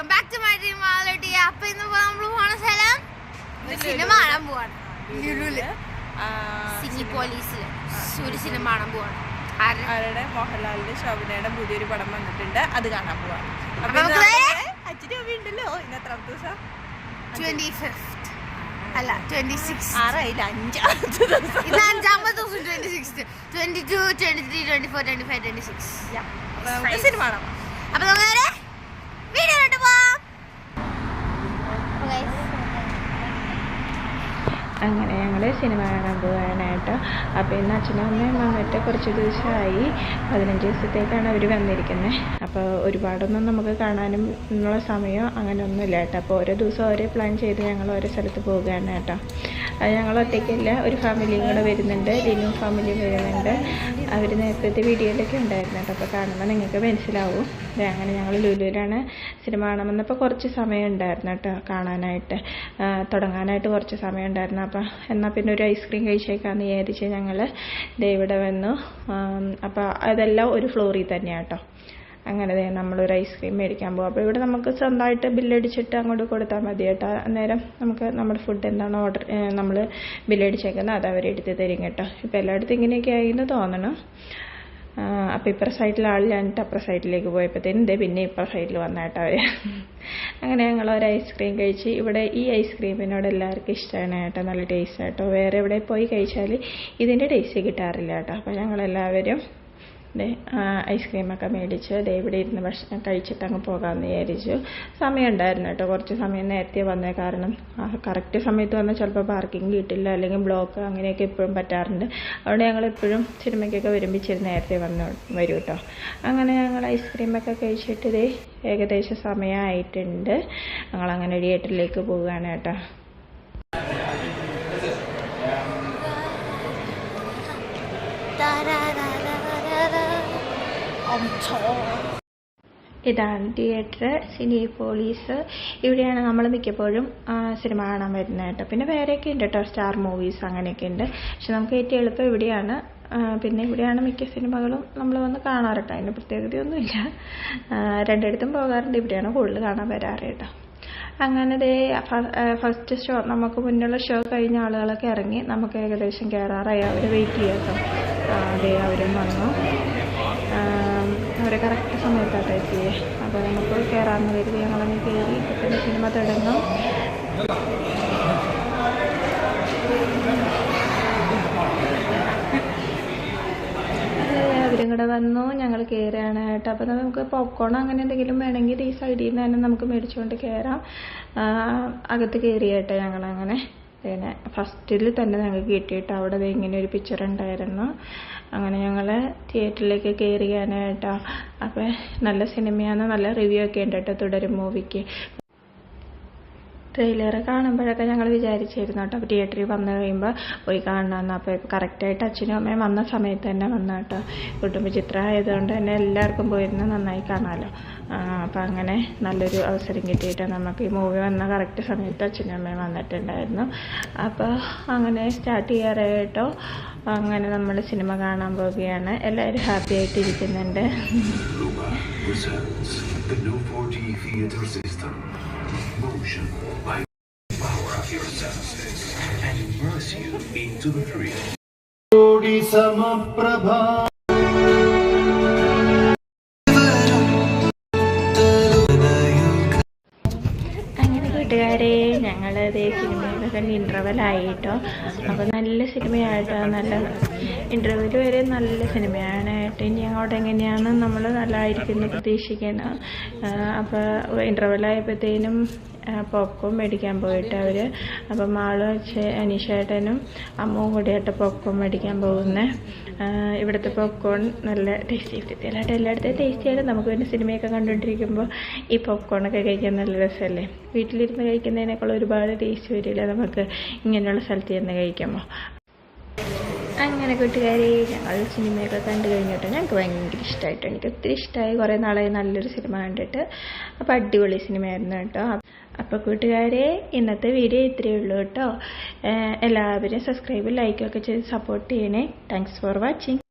Welcome back to my dream valley. അപ്പൊ ഇന്ന് നമ്മൾ പോണ സ്ഥലം സിനിമ കാണാൻ പോവാണ്. ലുലുല് സിനി പോലീസില് ഒരു സിനിമ കാണാൻ പോവാണ്. ആരുടെ മോഹൻലാലിന്റെ ശോഭനയുടെ പുതിയൊരു പടം വന്നിട്ടുണ്ട്, അത് കാണാൻ പോവാണ്. അച്ഛനും അമ്മ ഉണ്ടല്ലോ. ഇന്ന് എത്രാമത്തെ ദിവസം? 25th അല്ല 26 ആറായില്ല, അഞ്ചാമത്തെ ദിവസം. ഇത് അഞ്ചാമത്തെ ദിവസം. 26th 22 23 24 25 26 സിനിമ കാണാം. അപ്പൊ നമുക്ക് നേരെ വീഡിയോയിലോട്ട് പോവാം. അങ്ങനെ ഞങ്ങൾ സിനിമ കാണാൻ പോകാനായിട്ട്. അപ്പോൾ ഇന്ന് അച്ഛനും അമ്മയും വന്നിട്ട് കുറച്ച് ദിവസമായി, 15 ദിവസത്തേക്കാണ് അവർ വന്നിരിക്കുന്നത്. അപ്പോൾ ഒരുപാടൊന്നും നമുക്ക് കാണാനും ഉള്ള സമയം അങ്ങനെയൊന്നും ഇല്ല കേട്ടോ. അപ്പോൾ ഓരോ ദിവസം ഓരോ പ്ലാൻ ചെയ്ത് ഞങ്ങൾ ഓരോ സ്ഥലത്ത് പോവുകയാണ് കേട്ടോ. അത് ഞങ്ങൾ ഒറ്റയ്ക്കല്ല, ഒരു ഫാമിലിയും കൂടെ വരുന്നുണ്ട്, ലിനു ഫാമിലി വരുന്നുണ്ട്. അവർ നേരത്തെ വീഡിയോയിലൊക്കെ ഉണ്ടായിരുന്നു കേട്ടോ. അപ്പോൾ കാണുമ്പോൾ നിങ്ങൾക്ക് മനസ്സിലാവും. അങ്ങനെ ഞങ്ങൾ ലുലുവിലാണ് സിനിമ കാണാമെന്നപ്പോൾ കുറച്ച് സമയം ഉണ്ടായിരുന്നു കേട്ടോ കാണാനായിട്ട്, തുടങ്ങാനായിട്ട് കുറച്ച് സമയം ഉണ്ടായിരുന്നു. അപ്പം എന്നാൽ പിന്നെ ഒരു ഐസ്ക്രീം കഴിച്ചേക്കാന്ന് വിചാരിച്ച് ഞങ്ങൾ ഇവിടെ വന്നു. അപ്പോൾ അതെല്ലാം ഒരു ഫ്ലോറിൽ തന്നെയാണ് കേട്ടോ. അങ്ങനെ നമ്മളൊരു ഐസ്ക്രീം മേടിക്കാൻ പോകും. അപ്പോൾ ഇവിടെ നമുക്ക് സ്വന്തമായിട്ട് ബില്ലടിച്ചിട്ട് അങ്ങോട്ട് കൊടുത്താൽ മതി കേട്ടോ. അന്നേരം നമുക്ക് നമ്മുടെ ഫുഡ് എന്താണ് ഓർഡർ നമ്മൾ ബില്ലടിച്ചേക്കുന്നത് അത് അവരെടുത്ത് തരും കേട്ടോ. ഇപ്പോൾ എല്ലായിടത്തും ഇങ്ങനെയൊക്കെ ആയിരുന്നു തോന്നണം. അപ്പോൾ ഇപ്പുറ സൈഡിൽ ആളില്ലാഞ്ഞിട്ട് അപ്പുറ സൈഡിലേക്ക് പോയപ്പോഴത്തേനും പിന്നെ ഇപ്പുറ സൈഡിൽ വന്നാട്ടോ അവർ. അങ്ങനെ ഞങ്ങൾ ഒരു ഐസ്ക്രീം കഴിച്ച്. ഇവിടെ ഈ ഐസ്ക്രീമിനോട് എല്ലാവർക്കും ഇഷ്ടമാണ് കേട്ടോ, നല്ല ടേസ്റ്റ് കേട്ടോ. വേറെ എവിടെ പോയി കഴിച്ചാൽ ഇതിൻ്റെ ടേസ്റ്റ് കിട്ടാറില്ല കേട്ടോ. അപ്പോൾ ഞങ്ങളെല്ലാവരും ഐസ്ക്രീമൊക്കെ മേടിച്ച് ഇവിടെ ഇരുന്ന് ഭക്ഷണം കഴിച്ചിട്ട് അങ്ങ് പോകാമെന്ന് വിചാരിച്ചു. സമയം ഉണ്ടായിരുന്നു കേട്ടോ, കുറച്ച് സമയം നേരത്തെ വന്നേ. കാരണം കറക്റ്റ് സമയത്ത് വന്നാൽ ചിലപ്പോൾ പാർക്കിംഗ് കിട്ടില്ല, അല്ലെങ്കിൽ ബ്ലോക്ക് അങ്ങനെയൊക്കെ എപ്പോഴും പറ്റാറുണ്ട്. അതുകൊണ്ട് ഞങ്ങളെപ്പോഴും സിനിമയ്ക്കൊക്കെ വരുമ്പിച്ചിരുന്ന് നേരത്തെ വരും കേട്ടോ. അങ്ങനെ ഞങ്ങൾ ഐസ്ക്രീമൊക്കെ കഴിച്ചിട്ട് ഏകദേശം സമയമായിട്ടുണ്ട്. ഞങ്ങളങ്ങനെ തിയേറ്ററിലേക്ക് പോവുകയാണ് കേട്ടോ. ഇതാണ് തിയേറ്റർ, സിനി പോലീസ്. ഇവിടെയാണ് നമ്മൾ മിക്കപ്പോഴും സിനിമ കാണാൻ വരുന്നത് കേട്ടോ. പിന്നെ വേറെയൊക്കെ ഉണ്ട് കേട്ടോ, സ്റ്റാർ മൂവീസ് അങ്ങനെയൊക്കെ ഉണ്ട്. പക്ഷെ നമുക്ക് ഏറ്റവും എളുപ്പം ഇവിടെയാണ്. പിന്നെ ഇവിടെയാണ് മിക്ക സിനിമകളും നമ്മൾ വന്ന് കാണാറുണ്ട്. അതിന് പ്രത്യേകതയൊന്നുമില്ല, രണ്ടിടത്തും പോകാറുണ്ട്. ഇവിടെയാണ് കൂടുതൽ കാണാൻ വരാറ് കേട്ടോ. അങ്ങനെ ഫസ്റ്റ് ഷോ, നമുക്ക് മുന്നുള്ള ഷോ കഴിഞ്ഞ ആളുകളൊക്കെ ഇറങ്ങി. നമുക്ക് ഏകദേശം കയറാറായി. അവർ വെയിറ്റ് ചെയ്യാം കേട്ടോ. അവരും വന്നു. അവരെ കറക്റ്റ് സമയത്താട്ടോ എത്തിയേ. അപ്പോൾ നമുക്ക് കയറാമെന്ന് കരുതി ഞങ്ങളങ്ങ് കയറി. പിന്നെ സിനിമ തുടങ്ങും. അവരും കൂടെ വന്നു, ഞങ്ങൾ കയറുകയാണ് കേട്ടോ. അപ്പോൾ നമുക്ക് പോപ്കോൺ അങ്ങനെ എന്തെങ്കിലും വേണമെങ്കിൽ ഈ സൈഡിൽ നിന്ന് തന്നെ നമുക്ക് മേടിച്ചുകൊണ്ട് കയറാം. അകത്ത് കയറി കേട്ടോ ഞങ്ങളങ്ങനെ. പിന്നെ ഫസ്റ്റിൽ തന്നെ ഞങ്ങൾക്ക് കിട്ടിയിട്ട് അവിടെ ഇങ്ങനെ ഒരു പിക്ചർ ഉണ്ടായിരുന്നു. അങ്ങനെ ഞങ്ങൾ തിയേറ്ററിലേക്ക് കയറുകയാണ് കേട്ടോ. അപ്പോൾ നല്ല സിനിമയാണ്, നല്ല റിവ്യൂ ഒക്കെ ഉണ്ട് കേട്ടോ തുടരും മൂവിക്ക്. ട്രെയിലർ കാണുമ്പോഴൊക്കെ ഞങ്ങൾ വിചാരിച്ചിരുന്നു കേട്ടോ അപ്പോൾ തിയേറ്ററിൽ വന്നു കഴിയുമ്പോൾ പോയി കാണണമെന്ന്. അപ്പോൾ കറക്റ്റായിട്ട് അച്ഛനും അമ്മയും വന്ന സമയത്ത് തന്നെ വന്നു കേട്ടോ. കുടുംബ ചിത്രം ആയതുകൊണ്ട് തന്നെ എല്ലാവർക്കും പോയിരുന്ന് നന്നായി കാണാമല്ലോ. അപ്പോൾ അങ്ങനെ നല്ലൊരു അവസരം കിട്ടിയിട്ട് നമുക്ക് ഈ മൂവി വന്ന കറക്റ്റ് സമയത്ത് അച്ഛനും അമ്മയും വന്നിട്ടുണ്ടായിരുന്നു. അപ്പോൾ അങ്ങനെ സ്റ്റാർട്ട് ചെയ്യാറായി കേട്ടോ. അങ്ങനെ നമ്മൾ സിനിമ കാണാൻ പോവുകയാണ്. എല്ലാവരും happy ആയിട്ടിരിക്കുന്നുണ്ട്. Motion by power of your senses and immerse you into the thrill. Kodi Samaprabha. അങ്ങനെ കൂട്ടുകാരെ, ഞങ്ങളത് സിനിമയൊക്കെ കണ്ട് ഇൻ്റർവെല്ലായിട്ടോ. അപ്പോൾ നല്ല സിനിമയായിട്ടോ, നല്ല ഇൻ്റർവെൽ വരെ നല്ല സിനിമയാണ് കേട്ടോ. ഇനി അങ്ങോട്ട് എങ്ങനെയാണ് നമ്മൾ നല്ലതായിരിക്കുന്നു പ്രതീക്ഷിക്കണം. അപ്പോൾ ഇൻ്റർവെല്ലായപ്പോഴത്തേനും പോപ്കോൺ മേടിക്കാൻ പോയിട്ട് അവർ. അപ്പം മാളും അനീഷേട്ടനും അമ്മവും കൂടിയായിട്ട് പോപ്കോൺ മേടിക്കാൻ പോകുന്നത്. ഇവിടുത്തെ പോപ്കോൺ നല്ല ടേസ്റ്റി അല്ലാണ്ട് എല്ലായിടത്തും ടേസ്റ്റിയാണ്. നമുക്ക് പിന്നെ സിനിമയൊക്കെ കണ്ടുകൊണ്ടിരിക്കുമ്പോൾ ഈ പോപ്കോണൊക്കെ കഴിക്കാൻ നല്ല രസമല്ലേ. വീട്ടിലിരുന്ന് കഴിക്കുന്നതിനേക്കാൾ ഒരുപാട് ടേസ്റ്റ് വരില്ല നമുക്ക് ഇങ്ങനെയുള്ള സ്ഥലത്ത് ഇരുന്ന് കഴിക്കുമ്പോൾ. അങ്ങനെ കൂട്ടുകാരെ, ഞങ്ങൾ സിനിമയൊക്കെ കണ്ടു കഴിഞ്ഞിട്ട് ഞങ്ങൾക്ക് ഭയങ്കര ഇഷ്ടമായിട്ടോ. എനിക്ക് ഒത്തിരി ഇഷ്ടമായി. കുറേ നാളായി നല്ലൊരു സിനിമ കണ്ടിട്ട്. അപ്പോൾ അടിപൊളി സിനിമയായിരുന്നു കേട്ടോ. അപ്പോൾ കൂട്ടുകാരെ, ഇന്നത്തെ വീഡിയോ ഇത്രയേ ഉള്ളൂ കേട്ടോ. എല്ലാവരും സബ്സ്ക്രൈബ് ലൈക്കൊക്കെ ചെയ്ത് സപ്പോർട്ട് ചെയ്യണേ. Thanks for watching.